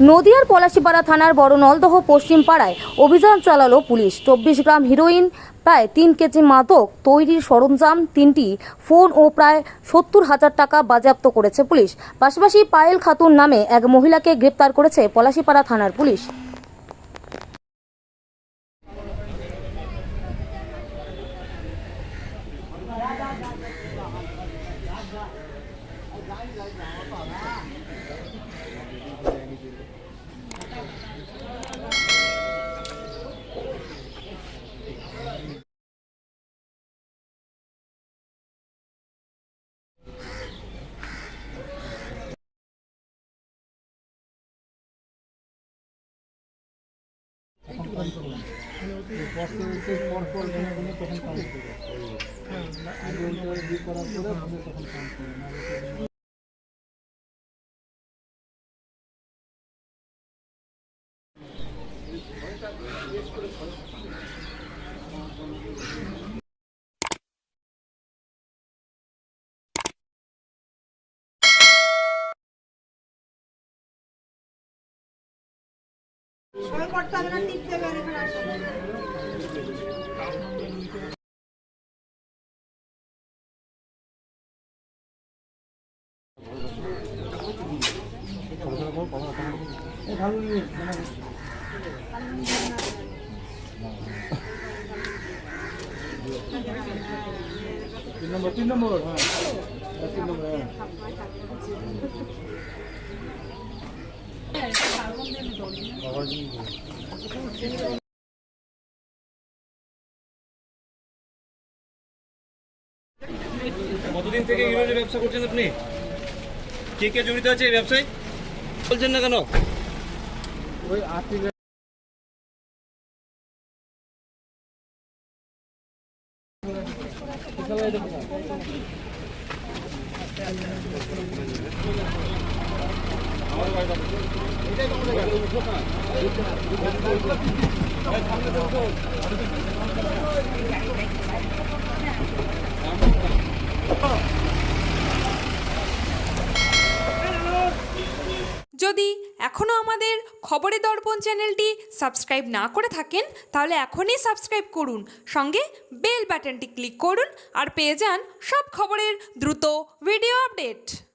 নদিয়ার পলাশীপাড়া থানার বড় নলদহ পশ্চিম পাড়ায় অভিযান চালালো পুলিশ। 24 গ্রাম হিরোইন, প্রায় 3 কেজি মাদক তৈরির সরঞ্জাম, 3টি ফোন ও প্রায় 70,000 টাকা বাজেয়াপ্ত করেছে পুলিশ। পাশাপাশি পায়েল খাতুন নামে এক মহিলাকে গ্রেপ্তার করেছে পলাশীপাড়া থানার পুলিশ। तीन नंबर हाँ 3 नंबर কতদিন থেকে হিরোইনের ব্যবসা করছেন আপনি? কে কে জড়িত আছে এই ব্যবসায় বলছেন না কেন? ওই আর্থিক যদি এখনও আমাদের খবরের দর্পণ চ্যানেলটি সাবস্ক্রাইব না করে থাকেন তাহলে এখনই সাবস্ক্রাইব করুন, সঙ্গে বেল বাটনটি ক্লিক করুন আর পেয়ে যান সব খবরের দ্রুত ভিডিও আপডেট।